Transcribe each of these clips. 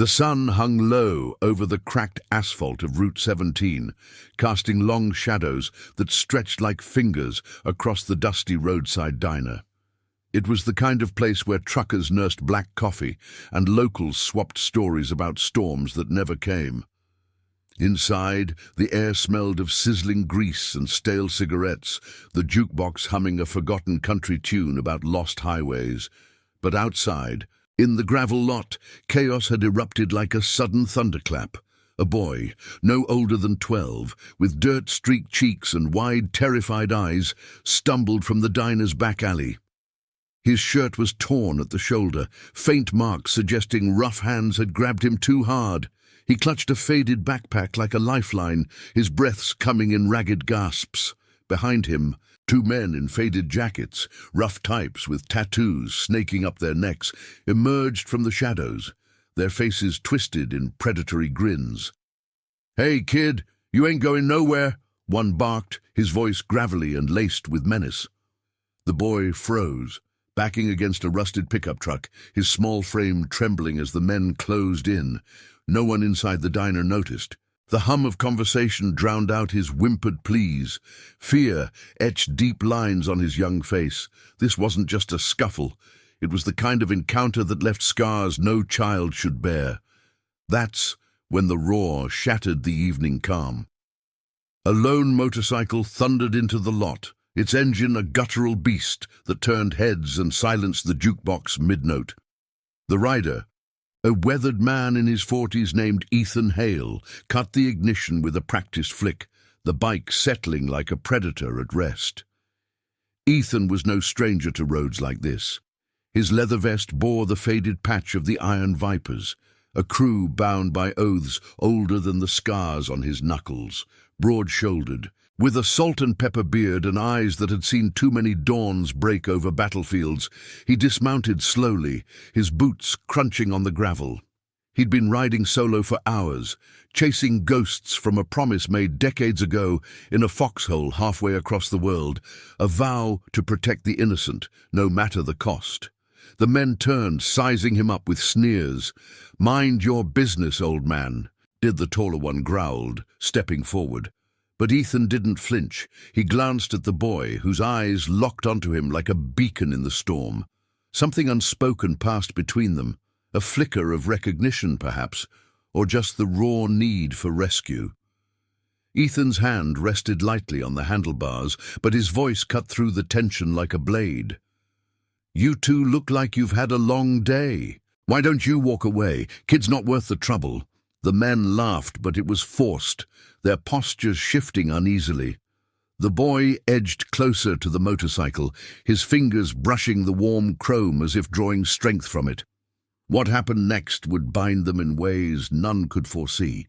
The sun hung low over the cracked asphalt of Route 17, casting long shadows that stretched like fingers across the dusty roadside diner. It was the kind of place where truckers nursed black coffee and locals swapped stories about storms that never came. Inside, the air smelled of sizzling grease and stale cigarettes, the jukebox humming a forgotten country tune about lost highways. But outside, in the gravel lot, chaos had erupted like a sudden thunderclap. A boy, no older than 12, with dirt-streaked cheeks and wide, terrified eyes, stumbled from the diner's back alley. His shirt was torn at the shoulder, faint marks suggesting rough hands had grabbed him too hard. He clutched a faded backpack like a lifeline, his breaths coming in ragged gasps. Behind him, two men in faded jackets, rough types with tattoos snaking up their necks, emerged from the shadows, their faces twisted in predatory grins. "Hey, kid, you ain't going nowhere," one barked, his voice gravelly and laced with menace. The boy froze, backing against a rusted pickup truck, his small frame trembling as the men closed in. No one inside the diner noticed. The hum of conversation drowned out his whimpered pleas. Fear etched deep lines on his young face. This wasn't just a scuffle. It was the kind of encounter that left scars no child should bear. That's when the roar shattered the evening calm. A lone motorcycle thundered into the lot, its engine a guttural beast that turned heads and silenced the jukebox mid-note. The rider, a weathered man in his 40s named Ethan Hale, cut the ignition with a practiced flick, the bike settling like a predator at rest. Ethan was no stranger to roads like this. His leather vest bore the faded patch of the Iron Vipers, a crew bound by oaths older than the scars on his knuckles, broad-shouldered, with a salt-and-pepper beard and eyes that had seen too many dawns break over battlefields. He dismounted slowly, his boots crunching on the gravel. He'd been riding solo for hours, chasing ghosts from a promise made decades ago in a foxhole halfway across the world, a vow to protect the innocent, no matter the cost. The men turned, sizing him up with sneers. "Mind your business, old man," the taller one growled, stepping forward. But Ethan didn't flinch. He glanced at the boy, whose eyes locked onto him like a beacon in the storm. Something unspoken passed between them, a flicker of recognition perhaps, or just the raw need for rescue. Ethan's hand rested lightly on the handlebars, but his voice cut through the tension like a blade. "You two look like you've had a long day. Why don't you walk away? Kid's not worth the trouble." The men laughed, but it was forced, their postures shifting uneasily. The boy edged closer to the motorcycle, his fingers brushing the warm chrome as if drawing strength from it. What happened next would bind them in ways none could foresee.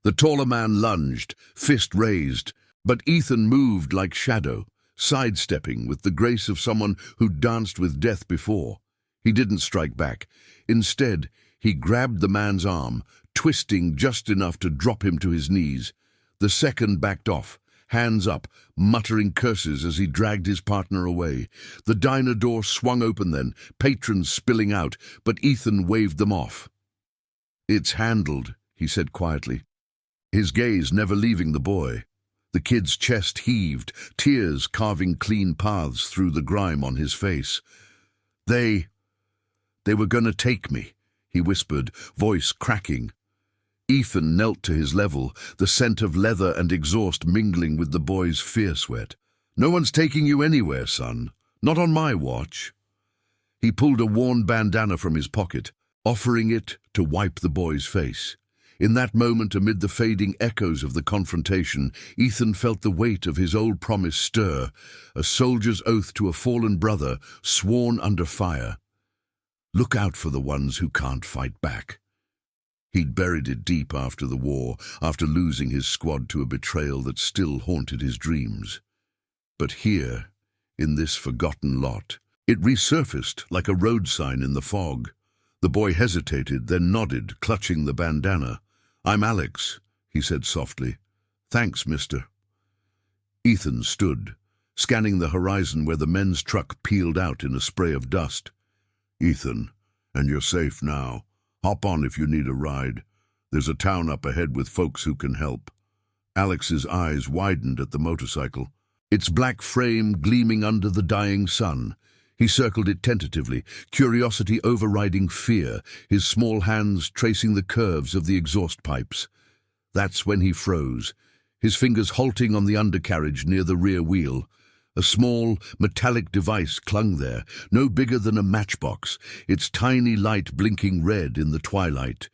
The taller man lunged, fist raised, but Ethan moved like shadow, sidestepping with the grace of someone who'd danced with death before. He didn't strike back. Instead, he grabbed the man's arm, twisting just enough to drop him to his knees. The second backed off, hands up, muttering curses as he dragged his partner away. The diner door swung open then, patrons spilling out, but Ethan waved them off. "It's handled," he said quietly, his gaze never leaving the boy. The kid's chest heaved, tears carving clean paths through the grime on his face. They were gonna take me," he whispered, voice cracking. Ethan knelt to his level, the scent of leather and exhaust mingling with the boy's fear sweat. "No one's taking you anywhere, son. Not on my watch." He pulled a worn bandana from his pocket, offering it to wipe the boy's face. In that moment, amid the fading echoes of the confrontation, Ethan felt the weight of his old promise stir, a soldier's oath to a fallen brother, sworn under fire. Look out for the ones who can't fight back. He'd buried it deep after the war, after losing his squad to a betrayal that still haunted his dreams. But here, in this forgotten lot, it resurfaced like a road sign in the fog. The boy hesitated, then nodded, clutching the bandana. "I'm Alex," he said softly. "Thanks, mister." Ethan stood, scanning the horizon where the men's truck peeled out in a spray of dust. "Ethan, and you're safe now. Hop on if you need a ride. There's a town up ahead with folks who can help. Alex's eyes widened at the motorcycle, its black frame gleaming under the dying sun. He circled it tentatively, curiosity overriding fear, his small hands tracing the curves of the exhaust pipes. That's when he froze, his fingers halting on the undercarriage near the rear wheel. A small, metallic device clung there, no bigger than a matchbox, its tiny light blinking red in the twilight.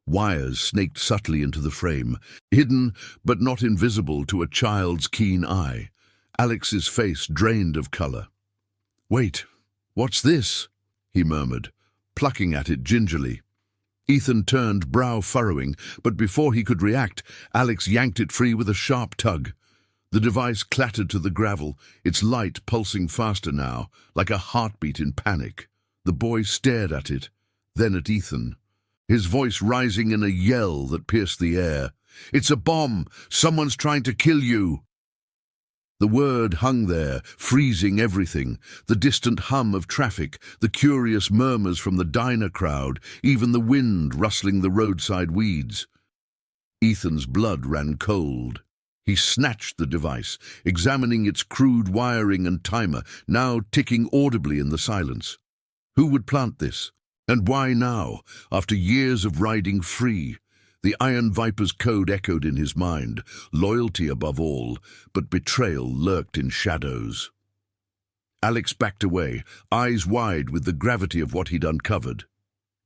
Wires snaked subtly into the frame, hidden but not invisible to a child's keen eye. Alex's face drained of color. "Wait, what's this?" he murmured, plucking at it gingerly. Ethan turned, brow furrowing, but before he could react, Alex yanked it free with a sharp tug. The device clattered to the gravel, its light pulsing faster now, like a heartbeat in panic. The boy stared at it, then at Ethan, his voice rising in a yell that pierced the air. "It's a bomb! Someone's trying to kill you!" The word hung there, freezing everything, the distant hum of traffic, the curious murmurs from the diner crowd, even the wind rustling the roadside weeds. Ethan's blood ran cold. He snatched the device, examining its crude wiring and timer, now ticking audibly in the silence. Who would plant this? And why now, after years of riding free? The Iron Viper's code echoed in his mind, loyalty above all, but betrayal lurked in shadows. Alex backed away, eyes wide with the gravity of what he'd uncovered.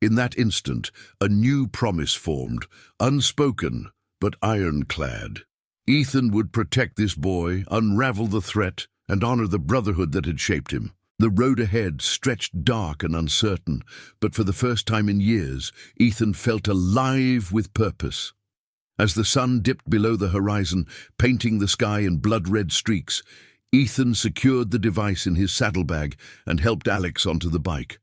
In that instant, a new promise formed, unspoken but ironclad. Ethan would protect this boy, unravel the threat, and honor the brotherhood that had shaped him. The road ahead stretched dark and uncertain, but for the first time in years, Ethan felt alive with purpose. As the sun dipped below the horizon, painting the sky in blood-red streaks, Ethan secured the device in his saddlebag and helped Alex onto the bike.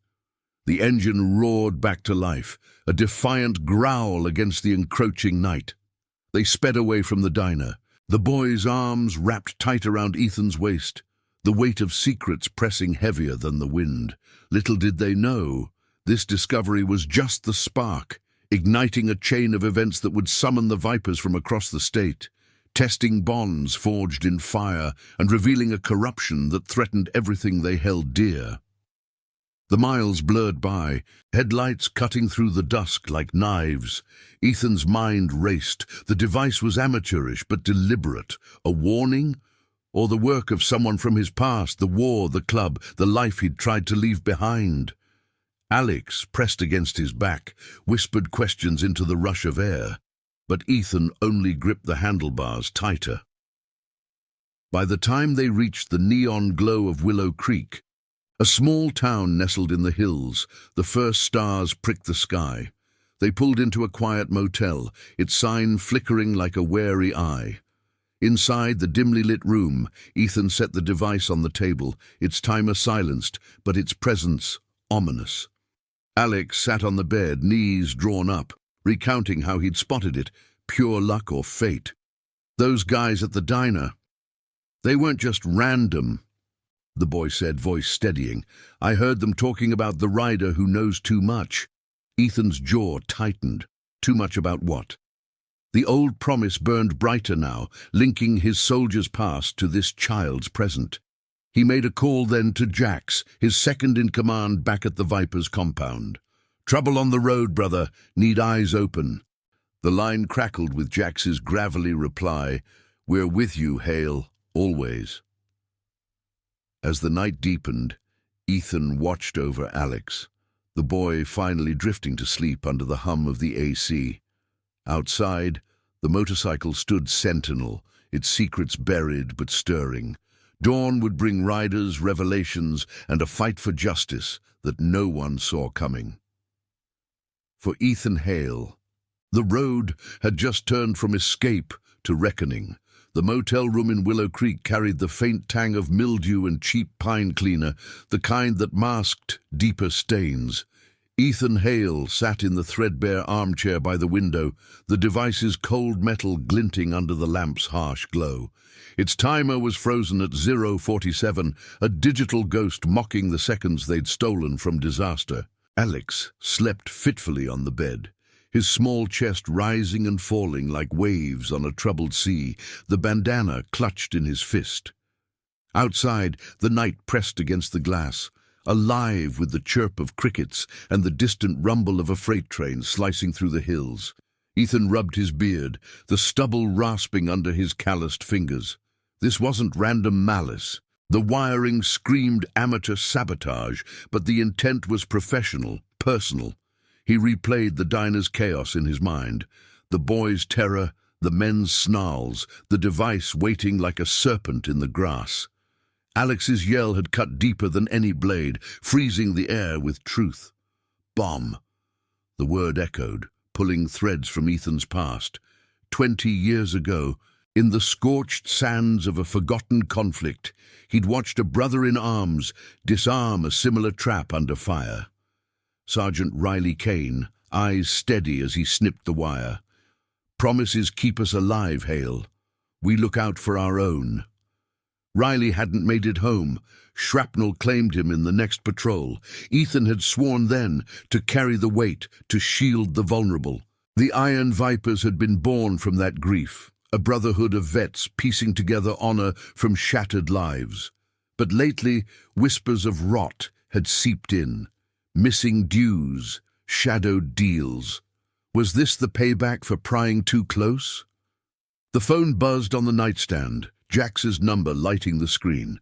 The engine roared back to life, a defiant growl against the encroaching night. They sped away from the diner, the boy's arms wrapped tight around Ethan's waist, the weight of secrets pressing heavier than the wind. Little did they know, this discovery was just the spark, igniting a chain of events that would summon the Vipers from across the state, testing bonds forged in fire and revealing a corruption that threatened everything they held dear. The miles blurred by, headlights cutting through the dusk like knives. Ethan's mind raced. The device was amateurish but deliberate. A warning? Or the work of someone from his past, the war, the club, the life he'd tried to leave behind? Alex, pressed against his back, whispered questions into the rush of air, but Ethan only gripped the handlebars tighter. By the time they reached the neon glow of Willow Creek, a small town nestled in the hills, the first stars pricked the sky. They pulled into a quiet motel, its sign flickering like a wary eye. Inside the dimly lit room, Ethan set the device on the table, its timer silenced, but its presence ominous. Alex sat on the bed, knees drawn up, recounting how he'd spotted it, pure luck or fate. Those guys at the diner, they weren't just random, the boy said, voice steadying. I heard them talking about the rider who knows too much. Ethan's jaw tightened. Too much about what? The old promise burned brighter now, linking his soldier's past to this child's present. He made a call then to Jax, his second-in-command back at the Viper's compound. Trouble on the road, brother. Need eyes open. The line crackled with Jax's gravelly reply, We're with you, Hale, always. As the night deepened, Ethan watched over Alex, the boy finally drifting to sleep under the hum of the AC. Outside, the motorcycle stood sentinel, its secrets buried but stirring. Dawn would bring riders, revelations, and a fight for justice that no one saw coming. For Ethan Hale, the road had just turned from escape to reckoning. The motel room in Willow Creek carried the faint tang of mildew and cheap pine cleaner, the kind that masked deeper stains. Ethan Hale sat in the threadbare armchair by the window, the device's cold metal glinting under the lamp's harsh glow. Its timer was frozen at 0:47, a digital ghost mocking the seconds they'd stolen from disaster. Alex slept fitfully on the bed, his small chest rising and falling like waves on a troubled sea, the bandana clutched in his fist. Outside, the night pressed against the glass, alive with the chirp of crickets and the distant rumble of a freight train slicing through the hills. Ethan rubbed his beard, the stubble rasping under his calloused fingers. This wasn't random malice. The wiring screamed amateur sabotage, but the intent was professional, personal. He replayed the diner's chaos in his mind. The boys' terror, the men's snarls, the device waiting like a serpent in the grass. Alex's yell had cut deeper than any blade, freezing the air with truth. Bomb. The word echoed, pulling threads from Ethan's past. 20 years ago, in the scorched sands of a forgotten conflict, he'd watched a brother in arms disarm a similar trap under fire. Sergeant Riley Kane, eyes steady as he snipped the wire. Promises keep us alive, Hale. We look out for our own. Riley hadn't made it home. Shrapnel claimed him in the next patrol. Ethan had sworn then to carry the weight, to shield the vulnerable. The Iron Vipers had been born from that grief, a brotherhood of vets piecing together honor from shattered lives. But lately, whispers of rot had seeped in. Missing dues, shadowed deals. Was this the payback for prying too close? The phone buzzed on the nightstand, Jax's number lighting the screen.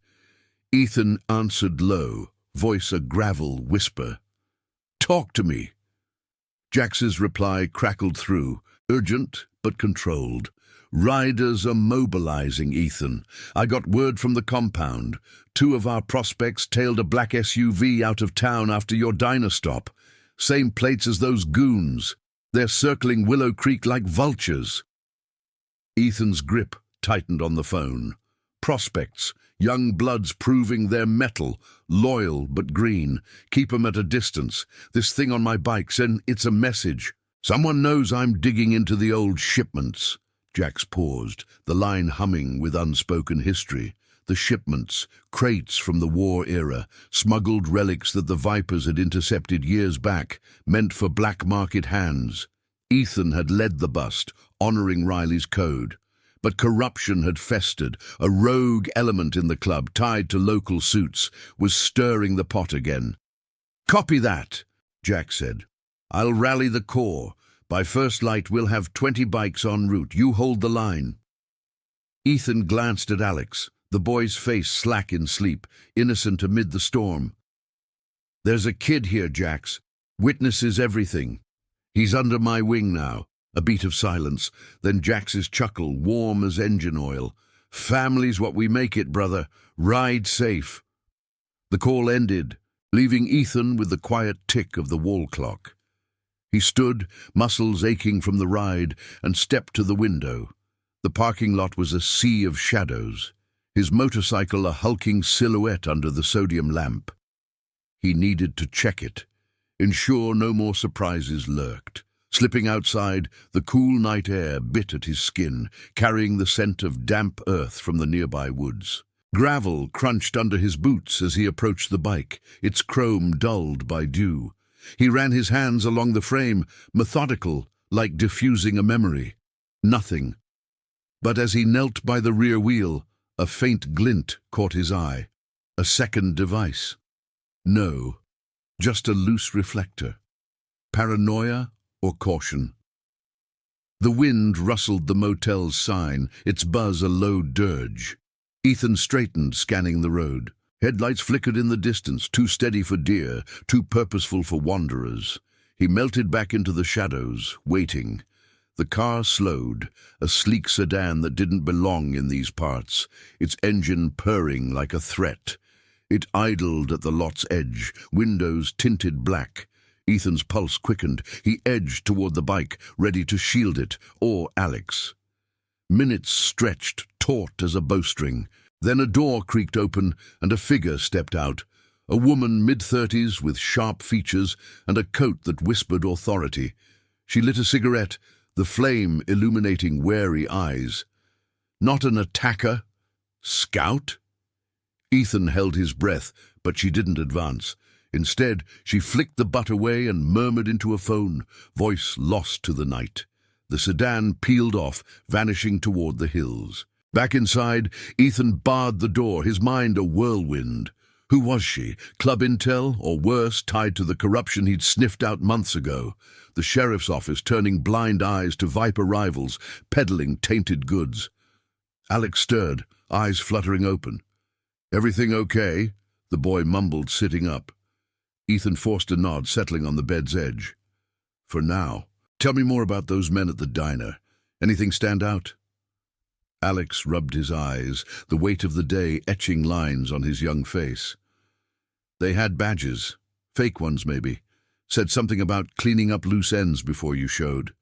Ethan answered low, voice a gravel whisper. "Talk to me." Jax's reply crackled through, urgent but controlled. "Riders are mobilizing, Ethan. I got word from the compound. 2 of our prospects tailed a black SUV out of town after your diner stop. Same plates as those goons. They're circling Willow Creek like vultures." Ethan's grip tightened on the phone. Prospects, young bloods proving their mettle, loyal but green. Keep 'em at a distance. This thing on my bike's it's a message. Someone knows I'm digging into the old shipments. Jax paused, the line humming with unspoken history. The shipments, crates from the war era, smuggled relics that the Vipers had intercepted years back, meant for black market hands. Ethan had led the bust, honoring Riley's code. But corruption had festered. A rogue element in the club, tied to local suits, was stirring the pot again. "Copy that," Jack said. "I'll rally the corps. By first light, we'll have 20 bikes en route. You hold the line." Ethan glanced at Alex, the boy's face slack in sleep, innocent amid the storm. "There's a kid here, Jax. Witnesses everything. He's under my wing now." A beat of silence, then Jax's chuckle, warm as engine oil. "Family's what we make it, brother. Ride safe." The call ended, leaving Ethan with the quiet tick of the wall clock. He stood, muscles aching from the ride, and stepped to the window. The parking lot was a sea of shadows, his motorcycle a hulking silhouette under the sodium lamp. He needed to check it, ensure no more surprises lurked. Slipping outside, the cool night air bit at his skin, carrying the scent of damp earth from the nearby woods. Gravel crunched under his boots as he approached the bike, its chrome dulled by dew. He ran his hands along the frame, methodical, like diffusing a memory. Nothing. But as he knelt by the rear wheel, a faint glint caught his eye. A second device. No, just a loose reflector. Paranoia or caution? The wind rustled the motel's sign, its buzz a low dirge. Ethan straightened, scanning the road. Headlights flickered in the distance, too steady for deer, too purposeful for wanderers. He melted back into the shadows, waiting. The car slowed, a sleek sedan that didn't belong in these parts, its engine purring like a threat. It idled at the lot's edge, windows tinted black. Ethan's pulse quickened. He edged toward the bike, ready to shield it, or Alex. Minutes stretched, taut as a bowstring. Then a door creaked open, and a figure stepped out. A woman mid-30s with sharp features and a coat that whispered authority. She lit a cigarette, the flame illuminating wary eyes. Not an attacker? Scout? Ethan held his breath, but she didn't advance. Instead, she flicked the butt away and murmured into a phone, voice lost to the night. The sedan peeled off, vanishing toward the hills. Back inside, Ethan barred the door, his mind a whirlwind. Who was she? Club intel, or worse, tied to the corruption he'd sniffed out months ago? The sheriff's office turning blind eyes to Viper rivals, peddling tainted goods. Alex stirred, eyes fluttering open. "Everything okay?" the boy mumbled, sitting up. Ethan forced a nod, settling on the bed's edge. "For now. Tell me more about those men at the diner. Anything stand out?" Alex rubbed his eyes, the weight of the day etching lines on his young face. "They had badges. Fake ones, maybe. Said something about cleaning up loose ends before you showed."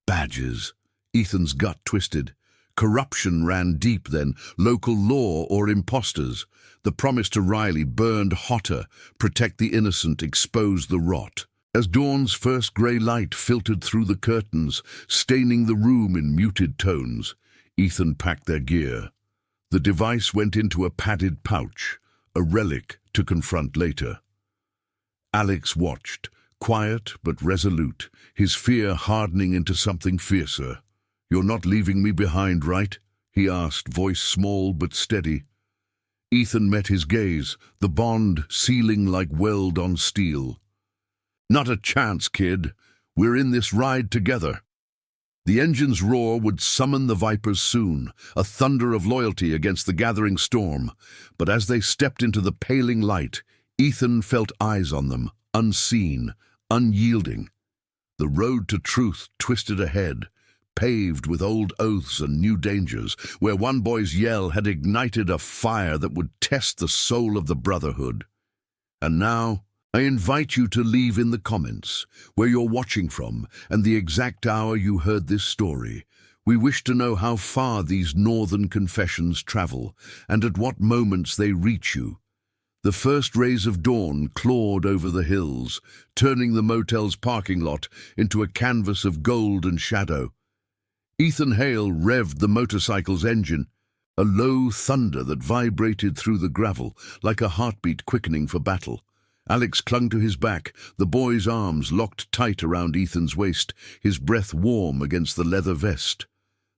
Badges. Ethan's gut twisted. Corruption ran deep then, local law or imposters. The promise to Riley burned hotter, protect the innocent, expose the rot. As dawn's first grey light filtered through the curtains, staining the room in muted tones, Ethan packed their gear. The device went into a padded pouch, a relic to confront later. Alex watched, quiet but resolute, his fear hardening into something fiercer. "You're not leaving me behind, right?" he asked, voice small but steady. Ethan met his gaze, the bond sealing like weld on steel. "Not a chance, kid. We're in this ride together." The engine's roar would summon the Vipers soon, a thunder of loyalty against the gathering storm. But as they stepped into the paling light, Ethan felt eyes on them, unseen, unyielding. The road to truth twisted ahead, paved with old oaths and new dangers, where one boy's yell had ignited a fire that would test the soul of the brotherhood. And now, I invite you to leave in the comments where you're watching from and the exact hour you heard this story. We wish to know how far these northern confessions travel and at what moments they reach you. The first rays of dawn clawed over the hills, turning the motel's parking lot into a canvas of gold and shadow. Ethan Hale revved the motorcycle's engine, a low thunder that vibrated through the gravel like a heartbeat quickening for battle. Alex clung to his back, the boy's arms locked tight around Ethan's waist, his breath warm against the leather vest.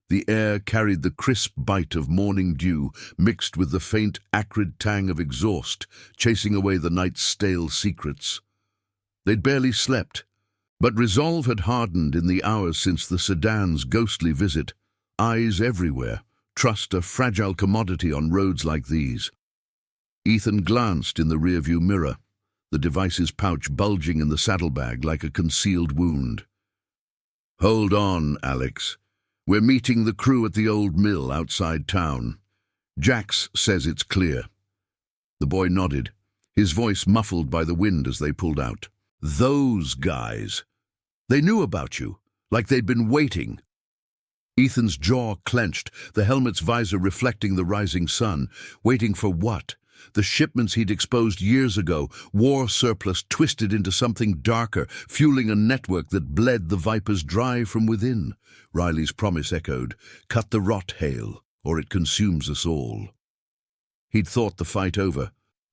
The air carried the crisp bite of morning dew, mixed with the faint, acrid tang of exhaust, chasing away the night's stale secrets. They'd barely slept, but resolve had hardened in the hours since the sedan's ghostly visit. Eyes everywhere, trust a fragile commodity on roads like these. Ethan glanced in the rearview mirror, the device's pouch bulging in the saddlebag like a concealed wound. "Hold on, Alex. We're meeting the crew at the old mill outside town. Jax says it's clear." The boy nodded, his voice muffled by the wind as they pulled out. "Those guys. They knew about you, like they'd been waiting." Ethan's jaw clenched, the helmet's visor reflecting the rising sun. Waiting for what? The shipments he'd exposed years ago, war surplus twisted into something darker, fueling a network that bled the Vipers dry from within. Riley's promise echoed, "Cut the rot, Hale, or it consumes us all." He'd thought the fight over,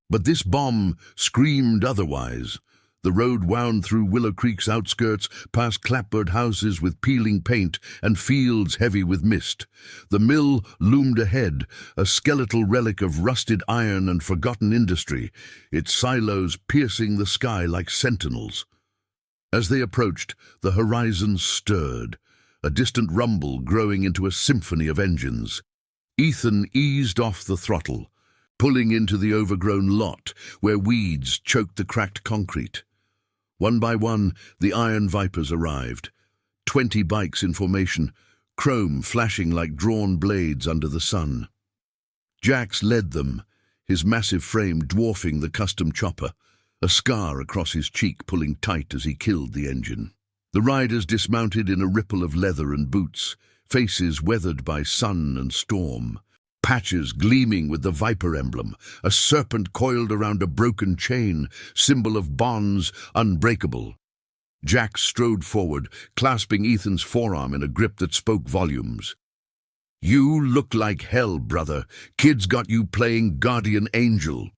but this bomb screamed otherwise. The road wound through Willow Creek's outskirts, past clapboard houses with peeling paint and fields heavy with mist. The mill loomed ahead, a skeletal relic of rusted iron and forgotten industry, its silos piercing the sky like sentinels. As they approached, the horizon stirred, a distant rumble growing into a symphony of engines. Ethan eased off the throttle, pulling into the overgrown lot where weeds choked the cracked concrete. One by one, the Iron Vipers arrived. 20 bikes in formation, chrome flashing like drawn blades under the sun. Jax led them, his massive frame dwarfing the custom chopper, a scar across his cheek pulling tight as he killed the engine. The riders dismounted in a ripple of leather and boots, faces weathered by sun and storm. Patches gleaming with the Viper emblem, a serpent coiled around a broken chain, symbol of bonds unbreakable. Jax strode forward, clasping Ethan's forearm in a grip that spoke volumes. "You look like hell, brother. Kid's got you playing guardian angel."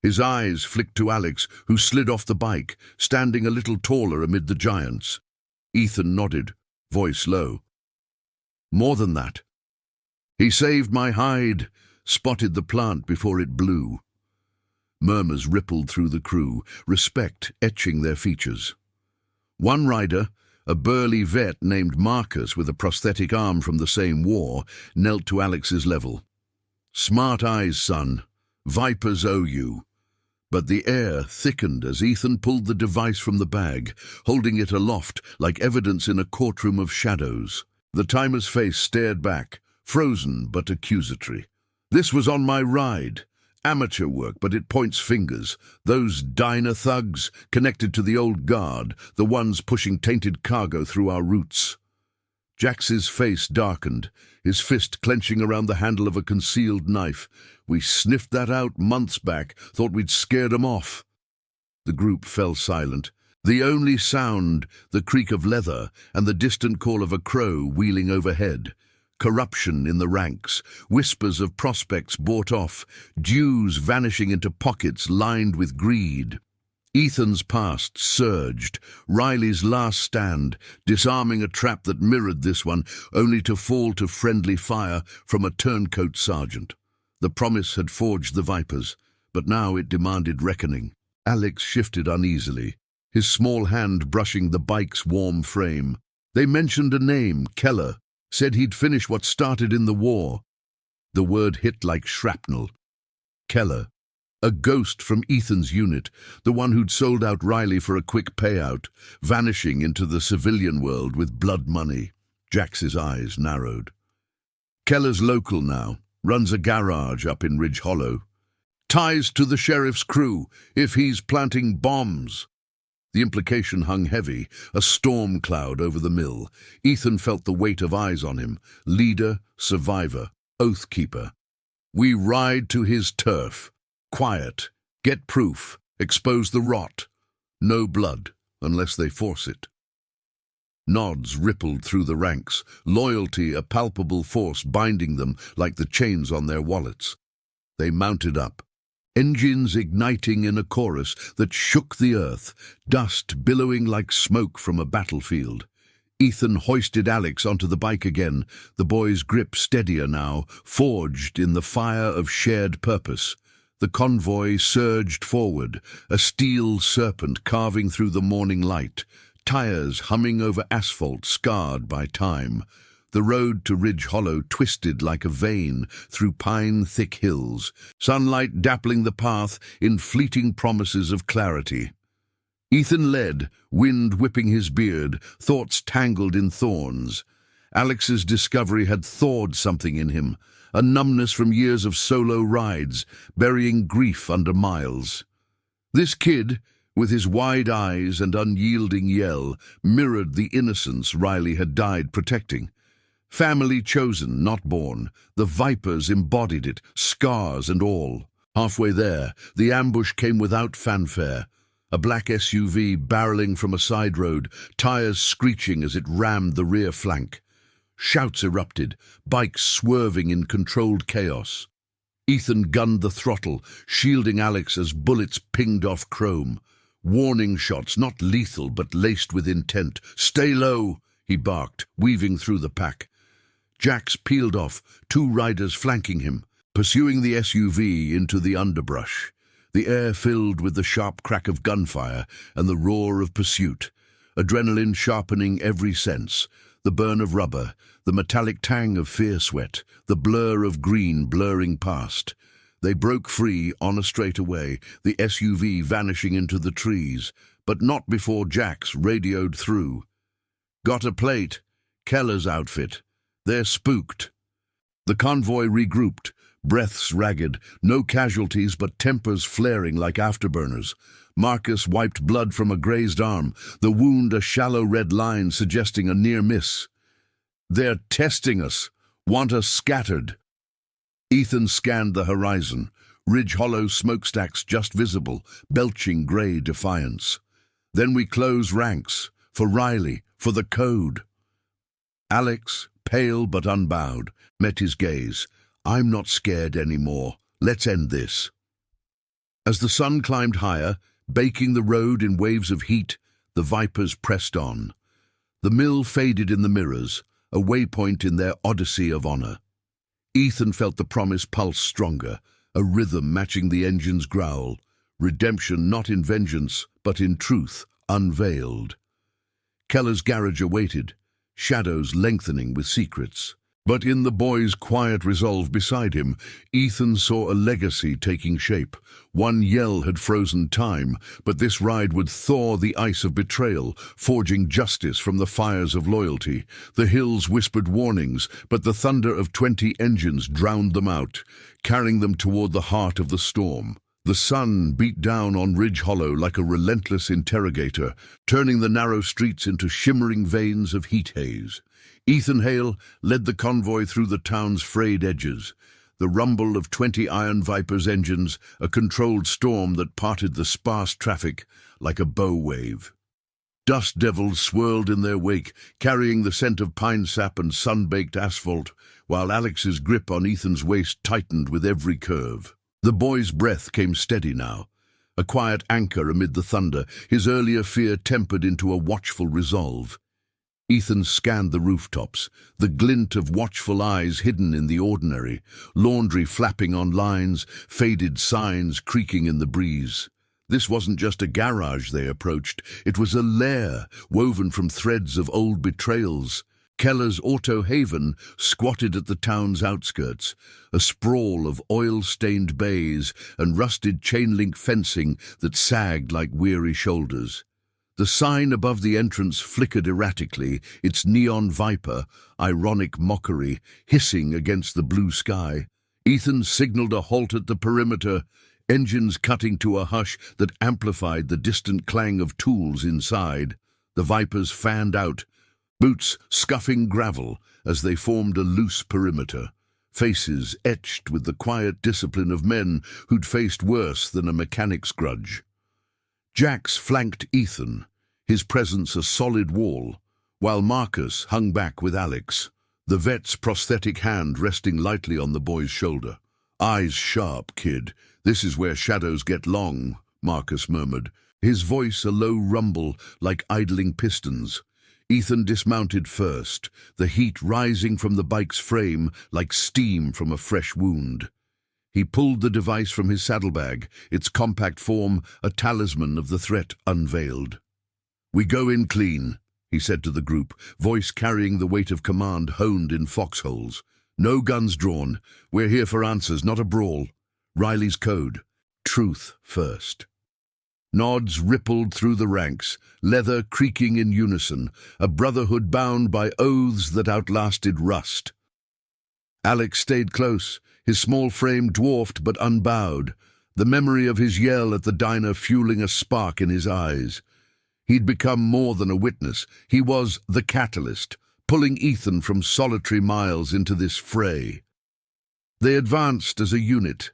His eyes flicked to Alex, who slid off the bike, standing a little taller amid the giants. Ethan nodded, voice low. "More than that. He saved my hide, spotted the plant before it blew." Murmurs rippled through the crew, respect etching their features. One rider, a burly vet named Marcus with a prosthetic arm from the same war, knelt to Alex's level. "Smart eyes, son. Vipers owe you." But the air thickened as Ethan pulled the device from the bag, holding it aloft like evidence in a courtroom of shadows. The timer's face stared back, frozen but accusatory. "This was on my ride. Amateur work, but it points fingers. Those diner thugs, connected to the old guard, the ones pushing tainted cargo through our routes." Jax's face darkened, his fist clenching around the handle of a concealed knife. "We sniffed that out months back, thought we'd scared 'em off." The group fell silent. The only sound, the creak of leather and the distant call of a crow wheeling overhead. Corruption in the ranks, whispers of prospects bought off, dues vanishing into pockets lined with greed. Ethan's past surged, Riley's last stand, disarming a trap that mirrored this one, only to fall to friendly fire from a turncoat sergeant. The promise had forged the Vipers, but now it demanded reckoning. Alex shifted uneasily, his small hand brushing the bike's warm frame. They mentioned a name, Keller. Said he'd finish what started in the war. The word hit like shrapnel. Keller. A ghost from Ethan's unit, the one who'd sold out Riley for a quick payout, vanishing into the civilian world with blood money. Jax's eyes narrowed. "Keller's local now, runs a garage up in Ridge Hollow. Ties to the sheriff's crew, if he's planting bombs." The implication hung heavy, a storm cloud over the mill. Ethan felt the weight of eyes on him. Leader, survivor, oath keeper. "We ride to his turf. Quiet. Get proof. Expose the rot. No blood, unless they force it." Nods rippled through the ranks, loyalty a palpable force binding them like the chains on their wallets. They mounted up. Engines igniting in a chorus that shook the earth, dust billowing like smoke from a battlefield. Ethan hoisted Alex onto the bike again, the boy's grip steadier now, forged in the fire of shared purpose. The convoy surged forward, a steel serpent carving through the morning light, tires humming over asphalt scarred by time. The road to Ridge Hollow twisted like a vein through pine-thick hills, sunlight dappling the path in fleeting promises of clarity. Ethan led, wind whipping his beard, thoughts tangled in thorns. Alex's discovery had thawed something in him, a numbness from years of solo rides, burying grief under miles. This kid, with his wide eyes and unyielding yell, mirrored the innocence Riley had died protecting. Family chosen, not born. The Vipers embodied it, scars and all. Halfway there, the ambush came without fanfare. A black SUV barreling from a side road, tires screeching as it rammed the rear flank. Shouts erupted, bikes swerving in controlled chaos. Ethan gunned the throttle, shielding Alex as bullets pinged off chrome. Warning shots, not lethal but laced with intent. "Stay low," he barked, weaving through the pack. Jax peeled off, two riders flanking him, pursuing the SUV into the underbrush. The air filled with the sharp crack of gunfire and the roar of pursuit, adrenaline sharpening every sense, the burn of rubber, the metallic tang of fear sweat, the blur of green blurring past. They broke free on a straightaway, the SUV vanishing into the trees, but not before Jax radioed through. "Got a plate. Keller's outfit. They're spooked." The convoy regrouped, breaths ragged, no casualties but tempers flaring like afterburners. Marcus wiped blood from a grazed arm, the wound a shallow red line suggesting a near miss. "They're testing us, want us scattered." Ethan scanned the horizon, Ridge Hollow smokestacks just visible, belching grey defiance. "Then we close ranks, for Riley, for the code." Alex, pale but unbowed, met his gaze. "I'm not scared anymore. Let's end this." As the sun climbed higher, baking the road in waves of heat, the Vipers pressed on. The mill faded in the mirrors, a waypoint in their odyssey of honor. Ethan felt the promise pulse stronger, a rhythm matching the engine's growl. Redemption not in vengeance, but in truth, unveiled. Keller's garage awaited, shadows lengthening with secrets. But in the boy's quiet resolve beside him, Ethan saw a legacy taking shape. One yell had frozen time, but this ride would thaw the ice of betrayal, forging justice from the fires of loyalty. The hills whispered warnings, but the thunder of 20 engines drowned them out, carrying them toward the heart of the storm. The sun beat down on Ridge Hollow like a relentless interrogator, turning the narrow streets into shimmering veins of heat haze. Ethan Hale led the convoy through the town's frayed edges, the rumble of 20 Iron Viper's engines, a controlled storm that parted the sparse traffic like a bow wave. Dust devils swirled in their wake, carrying the scent of pine sap and sun-baked asphalt, while Alex's grip on Ethan's waist tightened with every curve. The boy's breath came steady now, a quiet anchor amid the thunder, his earlier fear tempered into a watchful resolve. Ethan scanned the rooftops, the glint of watchful eyes hidden in the ordinary, laundry flapping on lines, faded signs creaking in the breeze. This wasn't just a garage they approached, it was a lair woven from threads of old betrayals. Keller's Auto Haven squatted at the town's outskirts, a sprawl of oil-stained bays and rusted chain-link fencing that sagged like weary shoulders. The sign above the entrance flickered erratically, its neon viper, ironic mockery, hissing against the blue sky. Ethan signaled a halt at the perimeter, engines cutting to a hush that amplified the distant clang of tools inside. The Vipers fanned out, boots scuffing gravel as they formed a loose perimeter, faces etched with the quiet discipline of men who'd faced worse than a mechanic's grudge. Jax flanked Ethan, his presence a solid wall, while Marcus hung back with Alex, the vet's prosthetic hand resting lightly on the boy's shoulder. "Eyes sharp, kid. This is where shadows get long," Marcus murmured, his voice a low rumble like idling pistons. Ethan dismounted first, the heat rising from the bike's frame like steam from a fresh wound. He pulled the device from his saddlebag, its compact form a talisman of the threat unveiled. "We go in clean," he said to the group, voice carrying the weight of command honed in foxholes. "No guns drawn. We're here for answers, not a brawl. Riley's code. Truth first." Nods rippled through the ranks, leather creaking in unison, a brotherhood bound by oaths that outlasted rust. Alex stayed close, his small frame dwarfed but unbowed, the memory of his yell at the diner fueling a spark in his eyes. He'd become more than a witness. He was the catalyst, pulling Ethan from solitary miles into this fray. They advanced as a unit,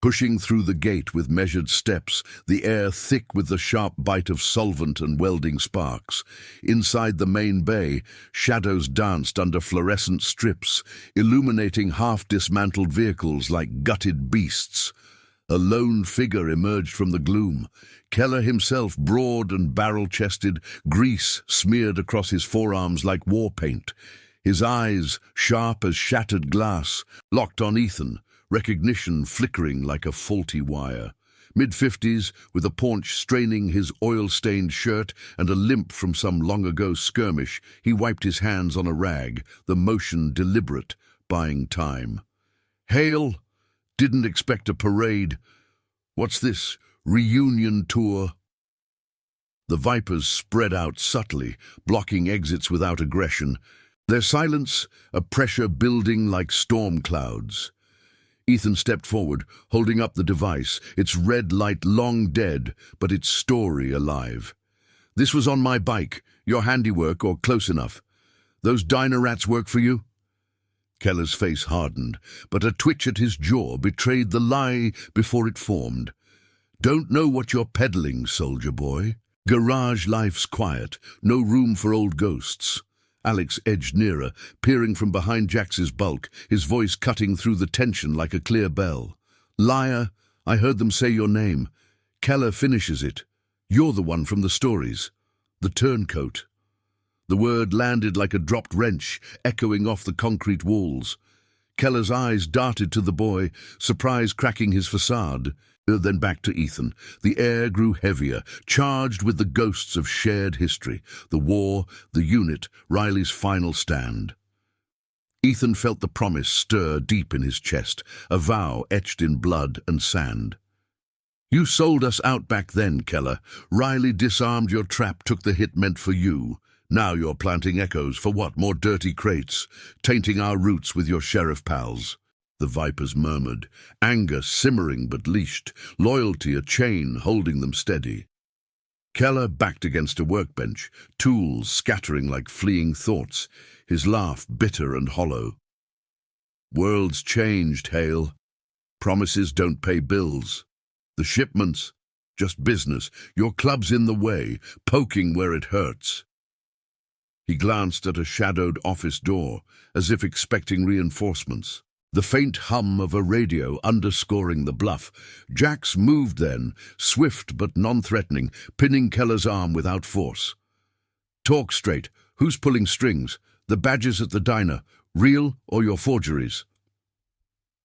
pushing through the gate with measured steps, the air thick with the sharp bite of solvent and welding sparks. Inside the main bay, shadows danced under fluorescent strips, illuminating half-dismantled vehicles like gutted beasts. A lone figure emerged from the gloom. Keller himself, broad and barrel-chested, grease smeared across his forearms like war paint. His eyes, sharp as shattered glass, locked on Ethan, recognition flickering like a faulty wire. Mid-50s, with a paunch straining his oil-stained shirt and a limp from some long-ago skirmish, he wiped his hands on a rag, the motion deliberate, buying time. "Hale, didn't expect a parade. What's this, reunion tour?" The Vipers spread out subtly, blocking exits without aggression, their silence a pressure building like storm clouds. Ethan stepped forward, holding up the device, its red light long dead, but its story alive. "This was on my bike, your handiwork or close enough. Those diner rats work for you?" Keller's face hardened, but a twitch at his jaw betrayed the lie before it formed. "Don't know what you're peddling, soldier boy. Garage life's quiet, no room for old ghosts." Alex edged nearer, peering from behind Jax's bulk, his voice cutting through the tension like a clear bell. "Liar, I heard them say your name. Keller finishes it. You're the one from the stories. The turncoat. The word landed like a dropped wrench, echoing off the concrete walls. Keller's eyes darted to the boy, surprise cracking his facade. Then back to Ethan. The air grew heavier, charged with the ghosts of shared history. The war, the unit, Riley's final stand. Ethan felt the promise stir deep in his chest, a vow etched in blood and sand. You sold us out back then, Keller. Riley disarmed your trap, took the hit meant for you. Now you're planting echoes for what? More dirty crates, tainting our roots with your sheriff pals. The vipers murmured, anger simmering but leashed, loyalty a chain holding them steady. Keller backed against a workbench, tools scattering like fleeing thoughts, his laugh bitter and hollow. Worlds changed, Hale. Promises don't pay bills. The shipments, just business. Your club's in the way, poking where it hurts. He glanced at a shadowed office door, as if expecting reinforcements. The faint hum of a radio underscoring the bluff. Jax moved then, swift but non-threatening, pinning Keller's arm without force. Talk straight. Who's pulling strings? The badges at the diner, real or your forgeries?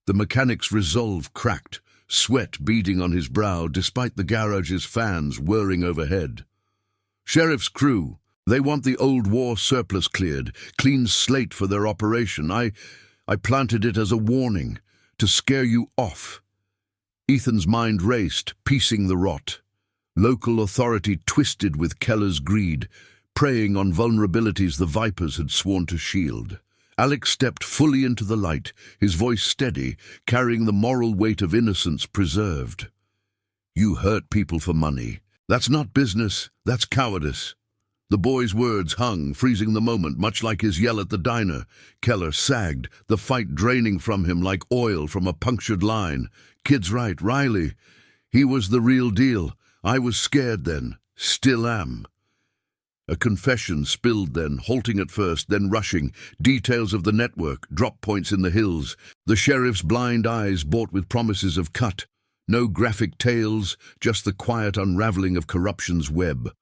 The mechanic's resolve cracked, sweat beading on his brow despite the garage's fans whirring overhead. Sheriff's crew. They want the old war surplus cleared, clean slate for their operation. I planted it as a warning, to scare you off. Ethan's mind raced, piecing the rot. Local authority twisted with Keller's greed, preying on vulnerabilities the vipers had sworn to shield. Alex stepped fully into the light, his voice steady, carrying the moral weight of innocence preserved. You hurt people for money. That's not business, that's cowardice. The boy's words hung, freezing the moment, much like his yell at the diner. Keller sagged, the fight draining from him like oil from a punctured line. Kid's right, Riley. He was the real deal. I was scared then. Still am. A confession spilled then, halting at first, then rushing. Details of the network, drop points in the hills. The sheriff's blind eyes bought with promises of cut. No graphic tales, just the quiet unraveling of corruption's web.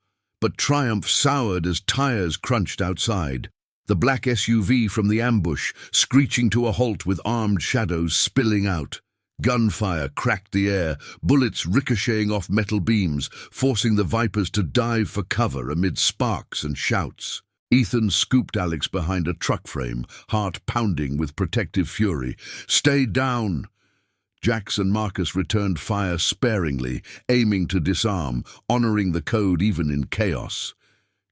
But triumph soured as tires crunched outside. The black SUV from the ambush, screeching to a halt with armed shadows spilling out. Gunfire cracked the air, bullets ricocheting off metal beams, forcing the vipers to dive for cover amid sparks and shouts. Ethan scooped Alex behind a truck frame, heart pounding with protective fury. Stay down! Jax and Marcus returned fire sparingly, aiming to disarm, honoring the code even in chaos.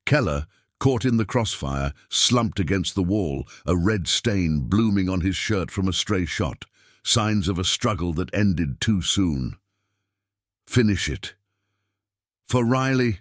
Keller, caught in the crossfire, slumped against the wall, a red stain blooming on his shirt from a stray shot, signs of a struggle that ended too soon. Finish it. For Riley,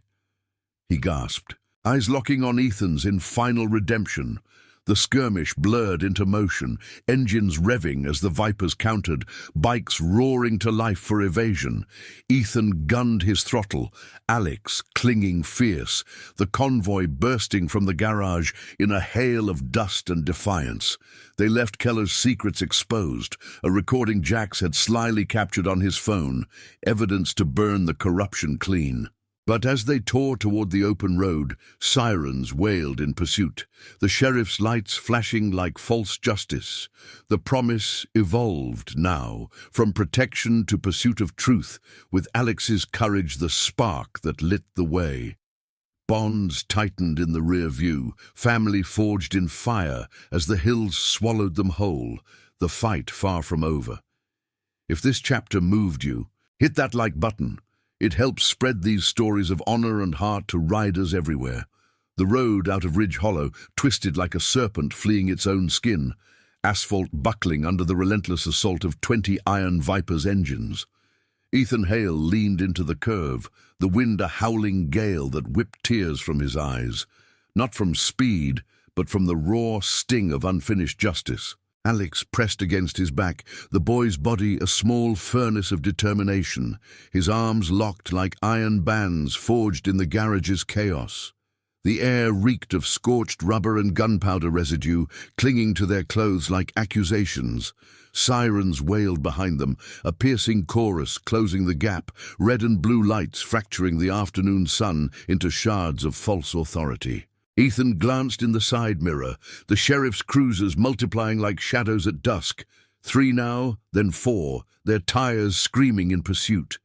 he gasped, eyes locking on Ethan's in final redemption. The skirmish blurred into motion, engines revving as the vipers countered, bikes roaring to life for evasion. Ethan gunned his throttle, Alex clinging fierce, the convoy bursting from the garage in a hail of dust and defiance. They left Keller's secrets exposed, a recording Jax had slyly captured on his phone, evidence to burn the corruption clean. But as they tore toward the open road, sirens wailed in pursuit, the sheriff's lights flashing like false justice. The promise evolved now, from protection to pursuit of truth, with Alex's courage the spark that lit the way. Bonds tightened in the rear view, family forged in fire as the hills swallowed them whole, the fight far from over. If this chapter moved you, hit that like button. It helps spread these stories of honor and heart to riders everywhere. The road out of Ridge Hollow twisted like a serpent fleeing its own skin, asphalt buckling under the relentless assault of 20 Iron Viper's engines. Ethan Hale leaned into the curve, the wind a howling gale that whipped tears from his eyes, not from speed, but from the raw sting of unfinished justice. Alex pressed against his back, the boy's body a small furnace of determination, his arms locked like iron bands forged in the garage's chaos. The air reeked of scorched rubber and gunpowder residue, clinging to their clothes like accusations. Sirens wailed behind them, a piercing chorus closing the gap, red and blue lights fracturing the afternoon sun into shards of false authority. Ethan glanced in the side mirror, the sheriff's cruisers multiplying like shadows at dusk. 3 now, then 4, their tires screaming in pursuit.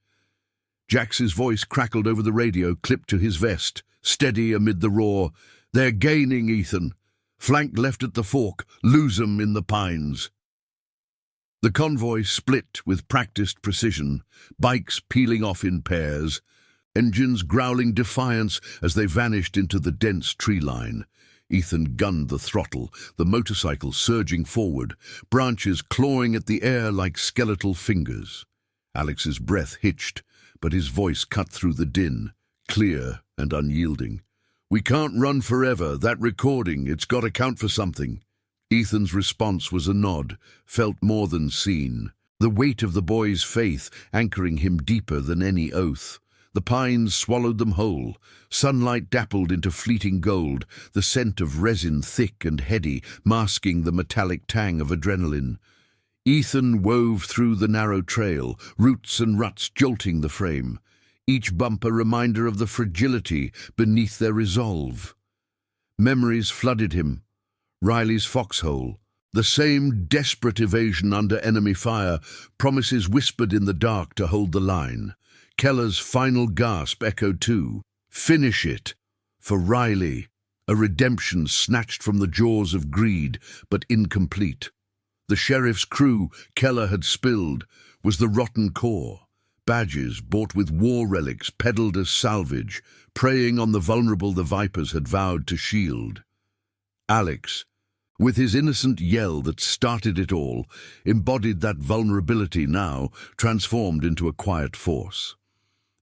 Jax's voice crackled over the radio, clipped to his vest, steady amid the roar. "They're gaining, Ethan. Flank left at the fork, lose 'em in the pines." The convoy split with practiced precision, bikes peeling off in pairs, engines growling defiance as they vanished into the dense tree line. Ethan gunned the throttle, the motorcycle surging forward, branches clawing at the air like skeletal fingers. Alex's breath hitched, but his voice cut through the din, clear and unyielding. "We can't run forever. That recording, it's got to count for something." Ethan's response was a nod, felt more than seen. The weight of the boy's faith anchoring him deeper than any oath. The pines swallowed them whole. Sunlight dappled into fleeting gold, the scent of resin thick and heady, masking the metallic tang of adrenaline. Ethan wove through the narrow trail, roots and ruts jolting the frame, each bump a reminder of the fragility beneath their resolve. Memories flooded him. Riley's foxhole, the same desperate evasion under enemy fire, promises whispered in the dark to hold the line. Keller's final gasp echoed too. Finish it! For Riley, a redemption snatched from the jaws of greed, but incomplete. The sheriff's crew Keller had spilled was the rotten core. Badges bought with war relics peddled as salvage, preying on the vulnerable the Vipers had vowed to shield. Alex, with his innocent yell that started it all, embodied that vulnerability now, transformed into a quiet force.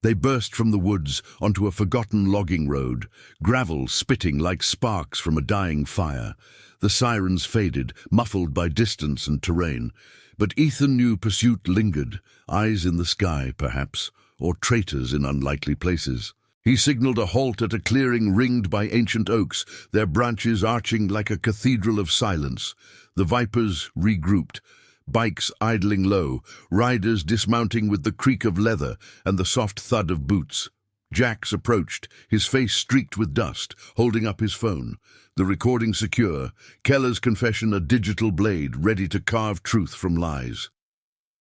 They burst from the woods onto a forgotten logging road, gravel spitting like sparks from a dying fire. The sirens faded, muffled by distance and terrain. But Ethan knew pursuit lingered, eyes in the sky, perhaps, or traitors in unlikely places. He signaled a halt at a clearing ringed by ancient oaks, their branches arching like a cathedral of silence. The Vipers regrouped, bikes idling low, riders dismounting with the creak of leather and the soft thud of boots. Jax approached, his face streaked with dust, holding up his phone. The recording secure, Keller's confession a digital blade ready to carve truth from lies.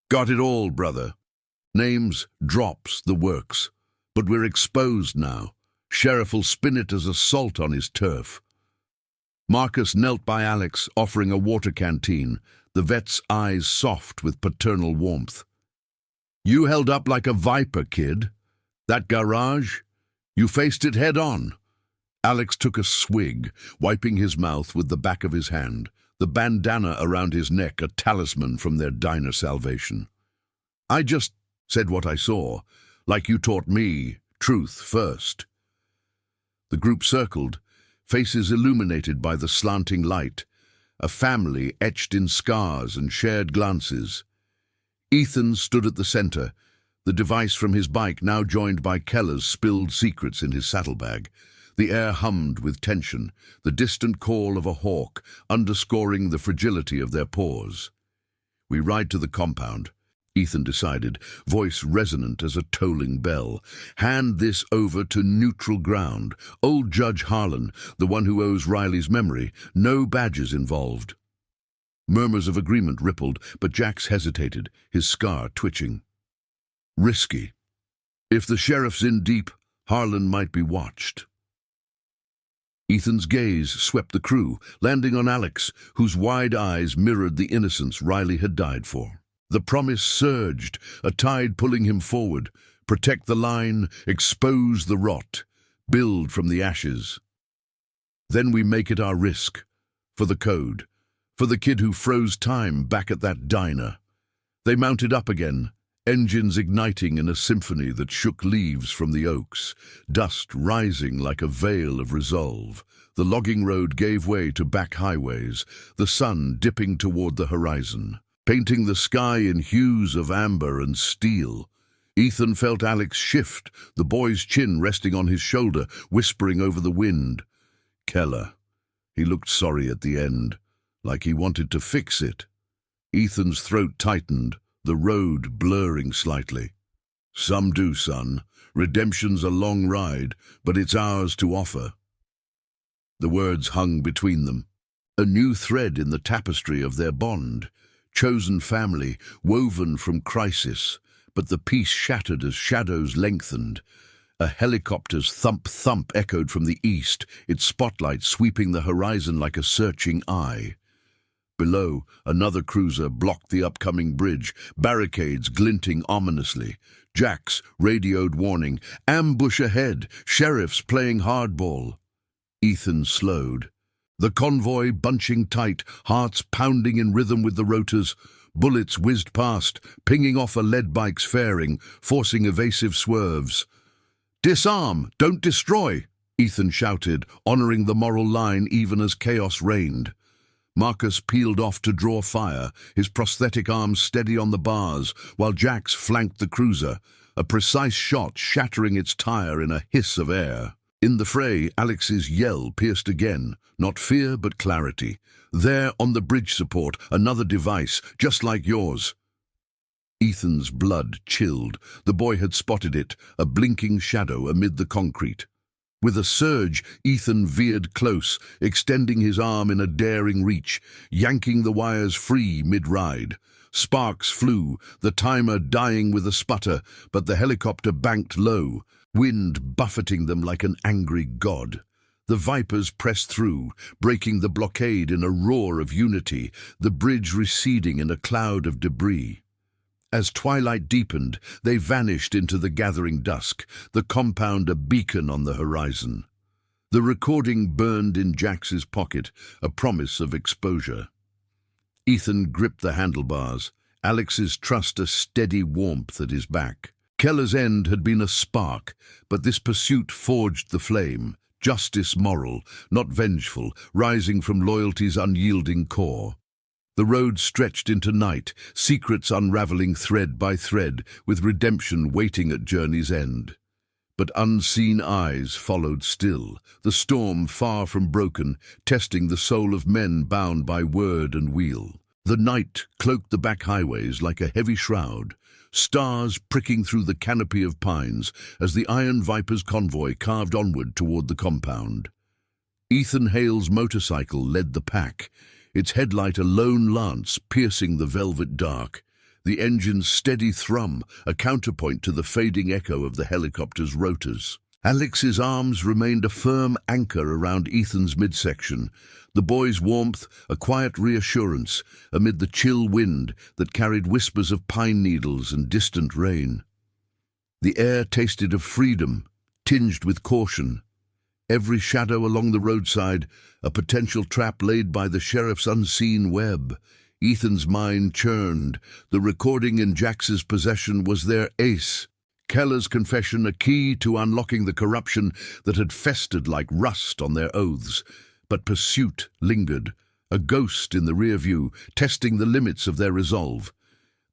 "Got it all, brother. Names, drops, the works. But we're exposed now. Sheriff'll spin it as assault on his turf." Marcus knelt by Alex, offering a water canteen, the vet's eyes soft with paternal warmth. "You held up like a viper, kid. That garage, you faced it head on." Alex took a swig, wiping his mouth with the back of his hand, the bandana around his neck a talisman from their diner salvation. "I just said what I saw. Like you taught me, truth first." The group circled, faces illuminated by the slanting light, a family etched in scars and shared glances. Ethan stood at the center, the device from his bike now joined by Keller's spilled secrets in his saddlebag. The air hummed with tension, the distant call of a hawk underscoring the fragility of their paws. "We ride to the compound," Ethan decided, voice resonant as a tolling bell. "Hand this over to neutral ground. Old Judge Harlan, the one who owes Riley's memory. No badges involved." Murmurs of agreement rippled, but Jax hesitated, his scar twitching. Risky. If the sheriff's in deep, Harlan might be watched. Ethan's gaze swept the crew, landing on Alex, whose wide eyes mirrored the innocence Riley had died for. The promise surged, a tide pulling him forward. Protect the line, expose the rot, build from the ashes. Then we make it our risk. For the code. For the kid who froze time back at that diner. They mounted up again, engines igniting in a symphony that shook leaves from the oaks, dust rising like a veil of resolve. The logging road gave way to back highways, the sun dipping toward the horizon, painting the sky in hues of amber and steel. Ethan felt Alex shift, the boy's chin resting on his shoulder, whispering over the wind. Keller. He looked sorry at the end, like he wanted to fix it. Ethan's throat tightened, the road blurring slightly. Some do, son. Redemption's a long ride, but it's ours to offer. The words hung between them. A new thread in the tapestry of their bond. Chosen family, woven from crisis, but the peace shattered as shadows lengthened. A helicopter's thump-thump echoed from the east, its spotlight sweeping the horizon like a searching eye. Below, another cruiser blocked the upcoming bridge, barricades glinting ominously. Jack's radioed warning, "Ambush ahead, sheriffs playing hardball." Ethan slowed. The convoy bunching tight, hearts pounding in rhythm with the rotors. Bullets whizzed past, pinging off a lead bike's fairing, forcing evasive swerves. "Disarm, don't destroy," Ethan shouted, honoring the moral line even as chaos reigned. Marcus peeled off to draw fire, his prosthetic arms steady on the bars, while Jax flanked the cruiser, a precise shot shattering its tire in a hiss of air. In the fray, Alex's yell pierced again, not fear but clarity. "There on the bridge support, another device, just like yours." Ethan's blood chilled. The boy had spotted it, a blinking shadow amid the concrete. With a surge, Ethan veered close, extending his arm in a daring reach, yanking the wires free mid-ride. Sparks flew, the timer dying with a sputter, but the helicopter banked low, wind buffeting them like an angry god. The Vipers pressed through, breaking the blockade in a roar of unity, the bridge receding in a cloud of debris. As twilight deepened, they vanished into the gathering dusk, the compound a beacon on the horizon. The recording burned in Jax's pocket, a promise of exposure. Ethan gripped the handlebars, Alex's trust a steady warmth at his back. Keller's end had been a spark, but this pursuit forged the flame, justice moral, not vengeful, rising from loyalty's unyielding core. The road stretched into night, secrets unraveling thread by thread, with redemption waiting at journey's end. But unseen eyes followed still, the storm far from broken, testing the soul of men bound by word and wheel. The night cloaked the back highways like a heavy shroud, stars pricking through the canopy of pines as the Iron Viper's convoy carved onward toward the compound. Ethan Hale's motorcycle led the pack, its headlight a lone lance piercing the velvet dark, the engine's steady thrum a counterpoint to the fading echo of the helicopter's rotors. Alex's arms remained a firm anchor around Ethan's midsection, the boy's warmth a quiet reassurance amid the chill wind that carried whispers of pine needles and distant rain. The air tasted of freedom, tinged with caution. Every shadow along the roadside, a potential trap laid by the sheriff's unseen web. Ethan's mind churned. The recording in Jax's possession was their ace. Keller's confession a key to unlocking the corruption that had festered like rust on their oaths. But pursuit lingered, a ghost in the rear view, testing the limits of their resolve.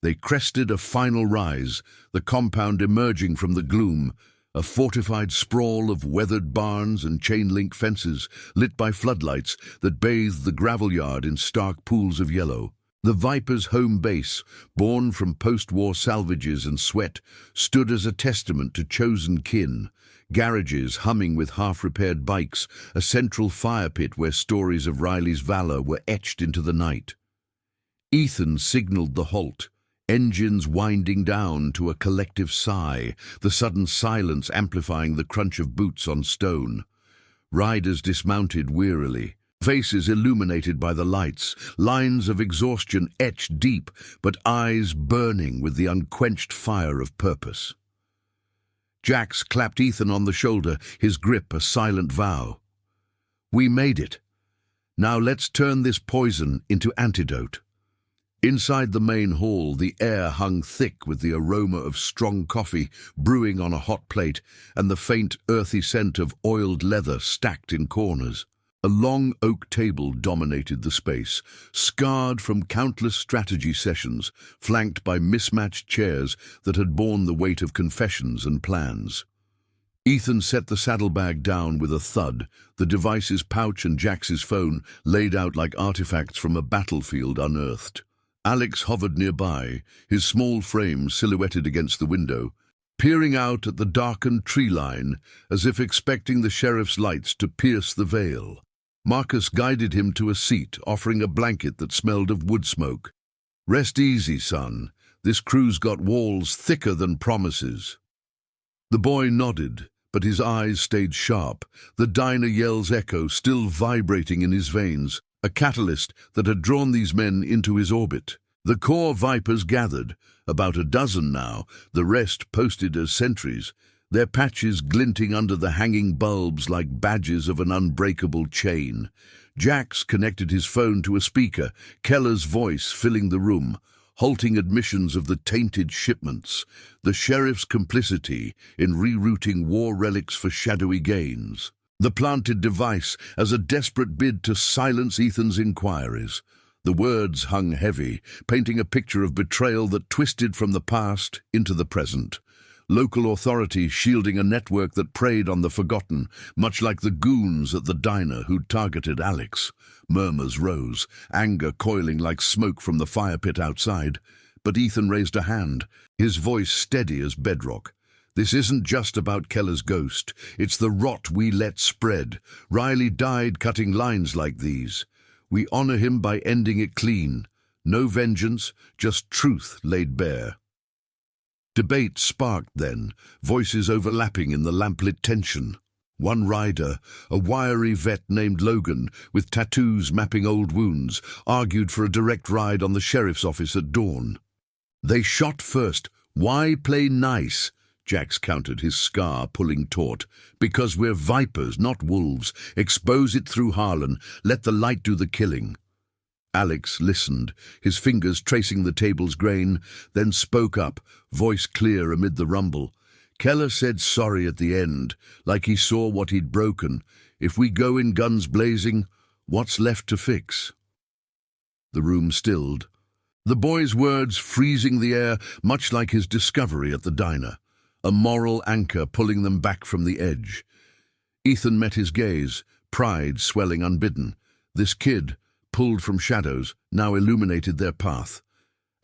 They crested a final rise, the compound emerging from the gloom, a fortified sprawl of weathered barns and chain-link fences, lit by floodlights that bathed the gravel yard in stark pools of yellow. The Viper's home base, born from post-war salvages and sweat, stood as a testament to chosen kin. Garages humming with half-repaired bikes, a central fire pit where stories of Riley's valor were etched into the night. Ethan signaled the halt, engines winding down to a collective sigh, the sudden silence amplifying the crunch of boots on stone. Riders dismounted wearily, faces illuminated by the lights, lines of exhaustion etched deep, but eyes burning with the unquenched fire of purpose. Jax clapped Ethan on the shoulder, his grip a silent vow. "We made it. Now let's turn this poison into antidote." Inside the main hall, the air hung thick with the aroma of strong coffee brewing on a hot plate and the faint, earthy scent of oiled leather stacked in corners. A long oak table dominated the space, scarred from countless strategy sessions, flanked by mismatched chairs that had borne the weight of confessions and plans. Ethan set the saddlebag down with a thud, the device's pouch and Jax's phone laid out like artifacts from a battlefield unearthed. Alex hovered nearby, his small frame silhouetted against the window, peering out at the darkened tree line as if expecting the sheriff's lights to pierce the veil. Marcus guided him to a seat, offering a blanket that smelled of wood smoke. "Rest easy, son. This crew's got walls thicker than promises." The boy nodded, but his eyes stayed sharp, the diner yell's echo still vibrating in his veins, a catalyst that had drawn these men into his orbit. The core Vipers gathered, about a dozen now, the rest posted as sentries, their patches glinting under the hanging bulbs like badges of an unbreakable chain. Jax connected his phone to a speaker, Keller's voice filling the room, halting admissions of the tainted shipments, the sheriff's complicity in rerouting war relics for shadowy gains. The planted device as a desperate bid to silence Ethan's inquiries. The words hung heavy, painting a picture of betrayal that twisted from the past into the present. Local authorities shielding a network that preyed on the forgotten, much like the goons at the diner who'd targeted Alex. Murmurs rose, anger coiling like smoke from the fire pit outside. But Ethan raised a hand, his voice steady as bedrock. "This isn't just about Keller's ghost. It's the rot we let spread. Riley died cutting lines like these. We honor him by ending it clean. No vengeance, just truth laid bare." Debate sparked then, voices overlapping in the lamplit tension. One rider, a wiry vet named Logan, with tattoos mapping old wounds, argued for a direct ride on the sheriff's office at dawn. "They shot first. Why play nice?" Jax countered, his scar pulling taut. "Because we're vipers, not wolves. Expose it through Harlan. Let the light do the killing." Alex listened, his fingers tracing the table's grain, then spoke up, voice clear amid the rumble. "Keller said sorry at the end, like he saw what he'd broken. If we go in guns blazing, what's left to fix?" The room stilled, the boy's words freezing the air, much like his discovery at the diner, a moral anchor pulling them back from the edge. Ethan met his gaze, pride swelling unbidden. This kid, pulled from shadows, now illuminated their path.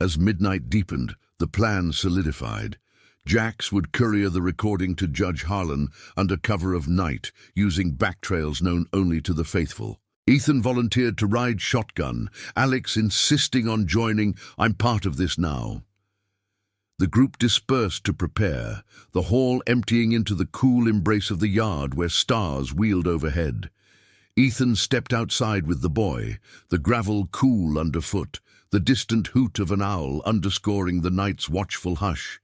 As midnight deepened, the plan solidified. Jax would courier the recording to Judge Harlan under cover of night, using backtrails known only to the faithful. Ethan volunteered to ride shotgun, Alex insisting on joining. "I'm part of this now." The group dispersed to prepare, the hall emptying into the cool embrace of the yard where stars wheeled overhead. Ethan stepped outside with the boy, the gravel cool underfoot, the distant hoot of an owl underscoring the night's watchful hush.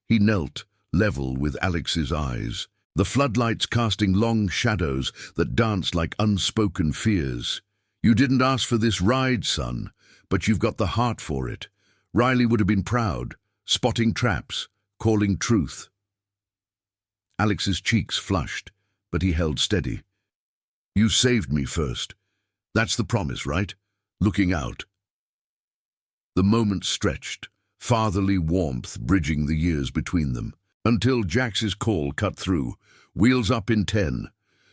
He knelt, level with Alex's eyes, the floodlights casting long shadows that danced like unspoken fears. "You didn't ask for this ride, son, but you've got the heart for it. Riley would have been proud, spotting traps, calling truth." Alex's cheeks flushed, but he held steady. "You saved me first. That's the promise, right? Looking out." The moment stretched, fatherly warmth bridging the years between them, until Jax's call cut through, wheels up in 10.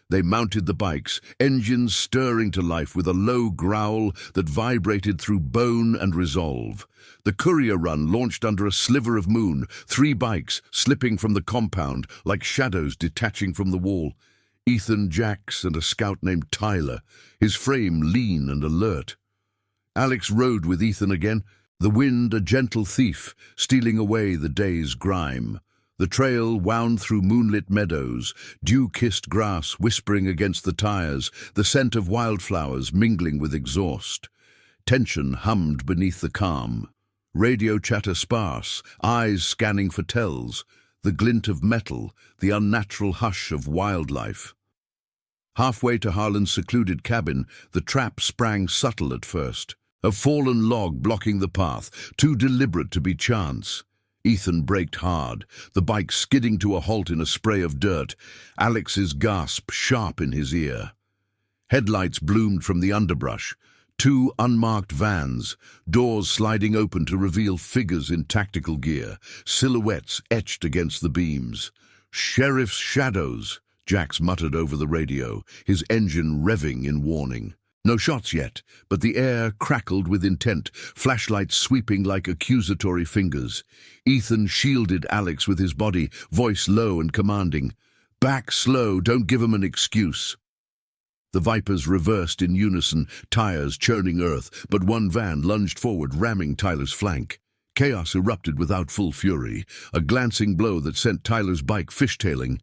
They mounted the bikes, engines stirring to life with a low growl that vibrated through bone and resolve. The courier run launched under a sliver of moon, 3 bikes slipping from the compound like shadows detaching from the wall. Ethan, Jax, and a scout named Tyler, his frame lean and alert. Alex rode with Ethan again, the wind a gentle thief, stealing away the day's grime. The trail wound through moonlit meadows, dew-kissed grass whispering against the tires, the scent of wildflowers mingling with exhaust. Tension hummed beneath the calm. Radio chatter sparse, eyes scanning for tells, the glint of metal, the unnatural hush of wildlife. Halfway to Harlan's secluded cabin, the trap sprang subtle at first, a fallen log blocking the path, too deliberate to be chance. Ethan braked hard, the bike skidding to a halt in a spray of dirt, Alex's gasp sharp in his ear. Headlights bloomed from the underbrush. Two unmarked vans, doors sliding open to reveal figures in tactical gear, silhouettes etched against the beams. "Sheriff's shadows," Jax muttered over the radio, his engine revving in warning. No shots yet, but the air crackled with intent, flashlights sweeping like accusatory fingers. Ethan shielded Alex with his body, voice low and commanding. "Back slow, don't give 'em an excuse." The Vipers reversed in unison, tires churning earth, but one van lunged forward, ramming Tyler's flank. Chaos erupted without full fury, a glancing blow that sent Tyler's bike fishtailing.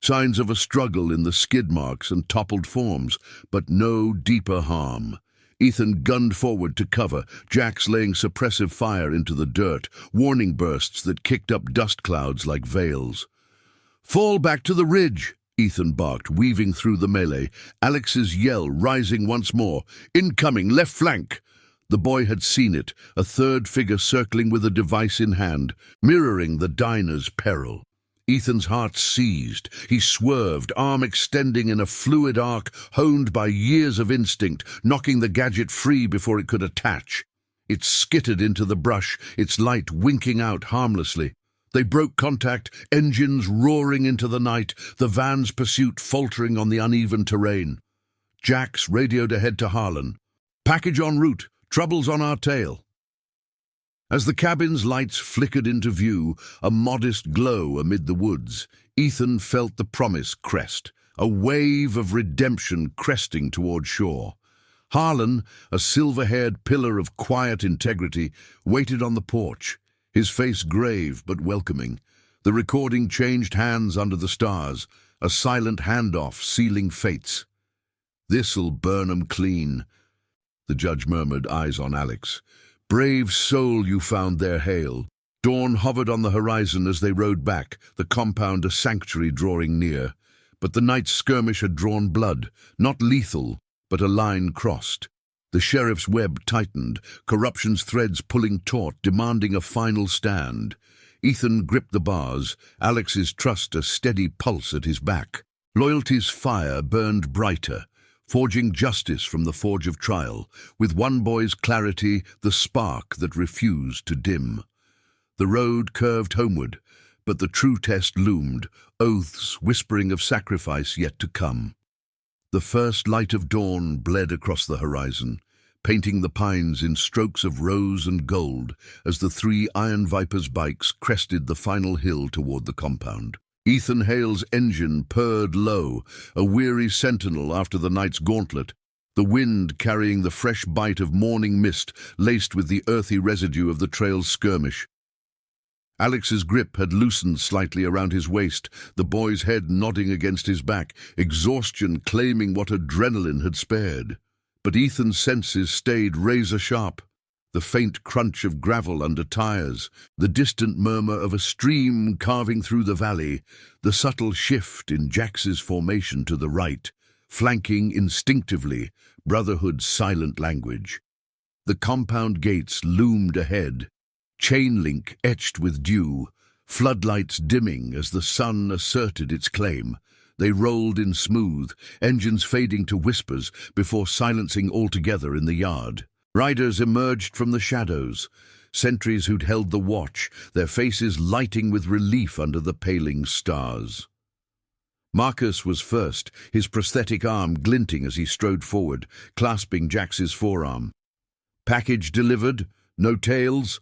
Signs of a struggle in the skid marks and toppled forms, but no deeper harm. Ethan gunned forward to cover, Jax laying suppressive fire into the dirt, warning bursts that kicked up dust clouds like veils. "Fall back to the ridge," Ethan barked, weaving through the melee, Alex's yell rising once more. "Incoming, left flank!" The boy had seen it, a third figure circling with a device in hand, mirroring the diner's peril. Ethan's heart seized. He swerved, arm extending in a fluid arc honed by years of instinct, knocking the gadget free before it could attach. It skittered into the brush, its light winking out harmlessly. They broke contact, engines roaring into the night, the van's pursuit faltering on the uneven terrain. Jax radioed ahead to Harlan. "Package en route, trouble's on our tail." As the cabin's lights flickered into view, a modest glow amid the woods, Ethan felt the promise crest, a wave of redemption cresting toward shore. Harlan, a silver-haired pillar of quiet integrity, waited on the porch, his face grave but welcoming. The recording changed hands under the stars, a silent handoff sealing fates. "This'll burn 'em clean," the judge murmured, eyes on Alex. "Brave soul you found there, Hale." Dawn hovered on the horizon as they rode back, the compound a sanctuary drawing near. But the night's skirmish had drawn blood, not lethal, but a line crossed. The sheriff's web tightened, corruption's threads pulling taut, demanding a final stand. Ethan gripped the bars, Alex's trust a steady pulse at his back. Loyalty's fire burned brighter, forging justice from the forge of trial, with one boy's clarity the spark that refused to dim. The road curved homeward, but the true test loomed, oaths whispering of sacrifice yet to come. The first light of dawn bled across the horizon, painting the pines in strokes of rose and gold as the three Iron Viper's bikes crested the final hill toward the compound. Ethan Hale's engine purred low, a weary sentinel after the night's gauntlet, the wind carrying the fresh bite of morning mist laced with the earthy residue of the trail's skirmish. Alex's grip had loosened slightly around his waist, the boy's head nodding against his back, exhaustion claiming what adrenaline had spared. But Ethan's senses stayed razor-sharp. The faint crunch of gravel under tires, the distant murmur of a stream carving through the valley, the subtle shift in Jax's formation to the right, flanking instinctively Brotherhood's silent language. The compound gates loomed ahead, chain link etched with dew, floodlights dimming as the sun asserted its claim. They rolled in smooth, engines fading to whispers before silencing altogether in the yard. Riders emerged from the shadows, sentries who'd held the watch, their faces lighting with relief under the paling stars. Marcus was first, his prosthetic arm glinting as he strode forward, clasping Jax's forearm. "Package delivered? No tails?"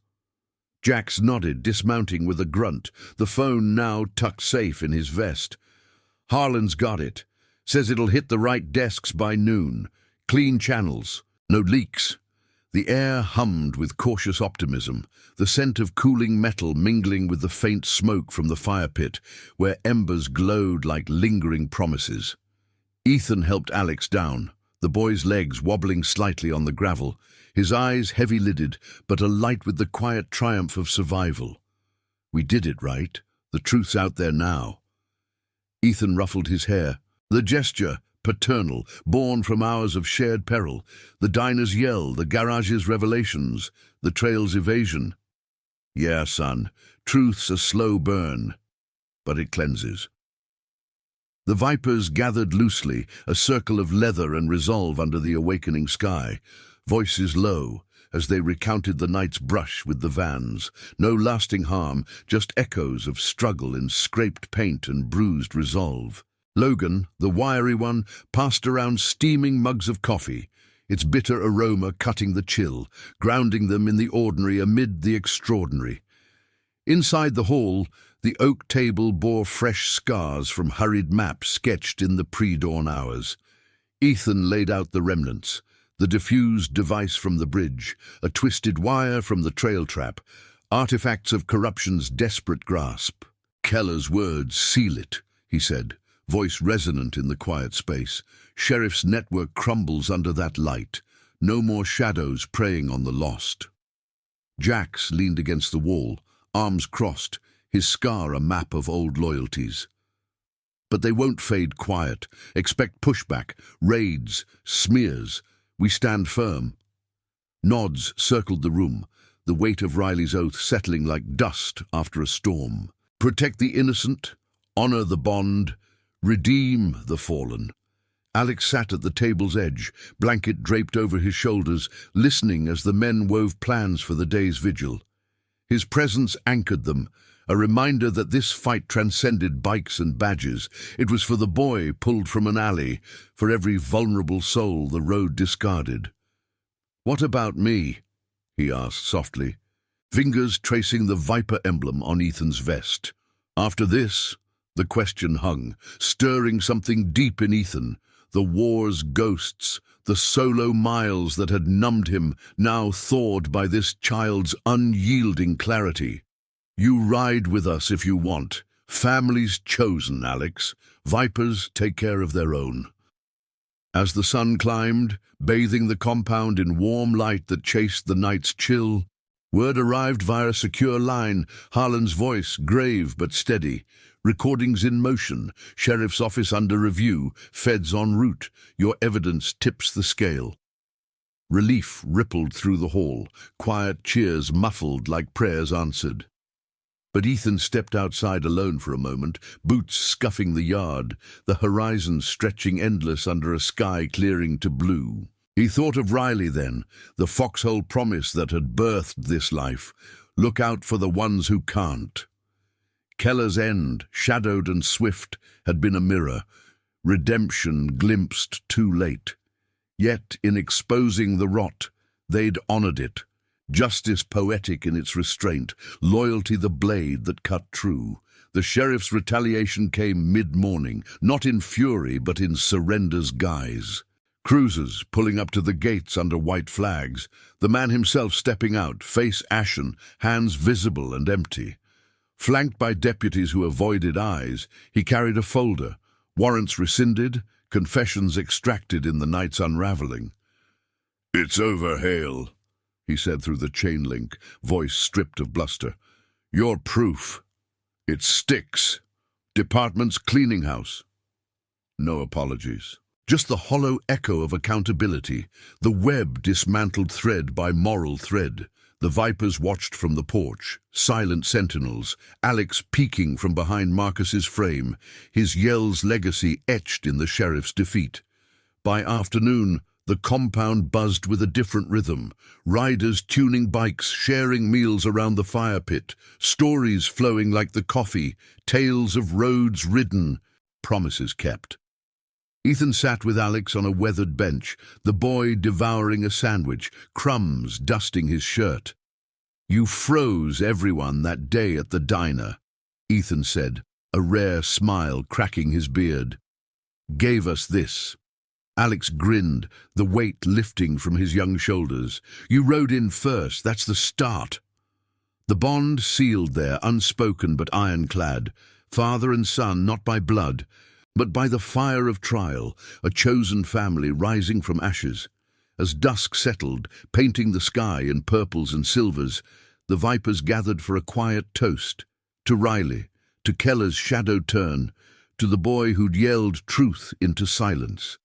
Jax nodded, dismounting with a grunt, the phone now tucked safe in his vest. "Harlan's got it. Says it'll hit the right desks by noon. Clean channels. No leaks." The air hummed with cautious optimism, the scent of cooling metal mingling with the faint smoke from the fire pit, where embers glowed like lingering promises. Ethan helped Alex down, the boy's legs wobbling slightly on the gravel, his eyes heavy-lidded, but alight with the quiet triumph of survival. "We did it, right? The truth's out there now." Ethan ruffled his hair. The gesture, paternal, born from hours of shared peril, the diner's yell, the garage's revelations, the trail's evasion. "Yeah, son, truth's a slow burn, but it cleanses." The vipers gathered loosely, a circle of leather and resolve under the awakening sky, voices low, as they recounted the night's brush with the vans. No lasting harm, just echoes of struggle in scraped paint and bruised resolve. Logan, the wiry one, passed around steaming mugs of coffee, its bitter aroma cutting the chill, grounding them in the ordinary amid the extraordinary. Inside the hall, the oak table bore fresh scars from hurried maps sketched in the pre-dawn hours. Ethan laid out the remnants, the diffused device from the bridge, a twisted wire from the trail trap, artifacts of corruption's desperate grasp. "Keller's words seal it," he said, voice resonant in the quiet space. "Sheriff's network crumbles under that light. No more shadows preying on the lost." Jax leaned against the wall, arms crossed, his scar a map of old loyalties. "But they won't fade quiet. Expect pushback, raids, smears. We stand firm." Nods circled the room, the weight of Riley's oath settling like dust after a storm. "Protect the innocent, honor the bond, redeem the fallen." Alex sat at the table's edge, blanket draped over his shoulders, listening as the men wove plans for the day's vigil. His presence anchored them, a reminder that this fight transcended bikes and badges. It was for the boy pulled from an alley, for every vulnerable soul the road discarded. "What about me?" he asked softly, fingers tracing the viper emblem on Ethan's vest. After this, the question hung, stirring something deep in Ethan. The war's ghosts, the solo miles that had numbed him, now thawed by this child's unyielding clarity. "You ride with us if you want. Family's chosen, Alex. Vipers take care of their own." As the sun climbed, bathing the compound in warm light that chased the night's chill, word arrived via a secure line, Harlan's voice grave but steady. "Recordings in motion, sheriff's office under review, feds en route. Your evidence tips the scale." Relief rippled through the hall, quiet cheers muffled like prayers answered. But Ethan stepped outside alone for a moment, boots scuffing the yard, the horizon stretching endless under a sky clearing to blue. He thought of Riley then, the foxhole promise that had birthed this life. Look out for the ones who can't. Keller's end, shadowed and swift, had been a mirror, redemption glimpsed too late. Yet, in exposing the rot, they'd honored it. Justice poetic in its restraint, loyalty the blade that cut true. The sheriff's retaliation came mid-morning, not in fury but in surrender's guise. Cruisers pulling up to the gates under white flags, the man himself stepping out, face ashen, hands visible and empty. Flanked by deputies who avoided eyes, he carried a folder, warrants rescinded, confessions extracted in the night's unraveling. "It's over, Hale," he said through the chain link, voice stripped of bluster. "Your proof. It sticks. Department's cleaning house." No apologies. Just the hollow echo of accountability, the web dismantled thread by moral thread. The vipers watched from the porch, silent sentinels, Alex peeking from behind Marcus's frame, his yell's legacy etched in the sheriff's defeat. By afternoon, the compound buzzed with a different rhythm, riders tuning bikes, sharing meals around the fire pit, stories flowing like the coffee, tales of roads ridden, promises kept. Ethan sat with Alex on a weathered bench, the boy devouring a sandwich, crumbs dusting his shirt. "You froze everyone that day at the diner," Ethan said, a rare smile cracking his beard. "Gave us this." Alex grinned, the weight lifting from his young shoulders. "You rode in first, that's the start." The bond sealed there, unspoken but ironclad, father and son not by blood, but by the fire of trial, a chosen family rising from ashes. As dusk settled, painting the sky in purples and silvers, the vipers gathered for a quiet toast. To Riley, to Keller's shadowed turn, to the boy who'd yelled truth into silence.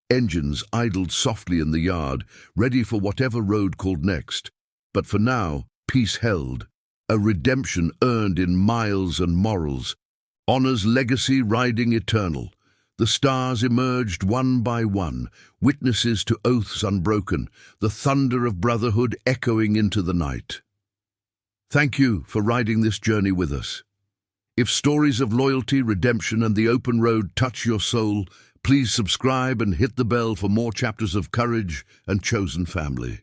Engines idled softly in the yard, ready for whatever road called next. But for now, peace held, a redemption earned in miles and morals, Honor's legacy riding eternal. The stars emerged one by one, witnesses to oaths unbroken, the thunder of brotherhood echoing into the night. Thank you for riding this journey with us. If stories of loyalty, redemption, and the open road touch your soul, please subscribe and hit the bell for more chapters of courage and chosen family.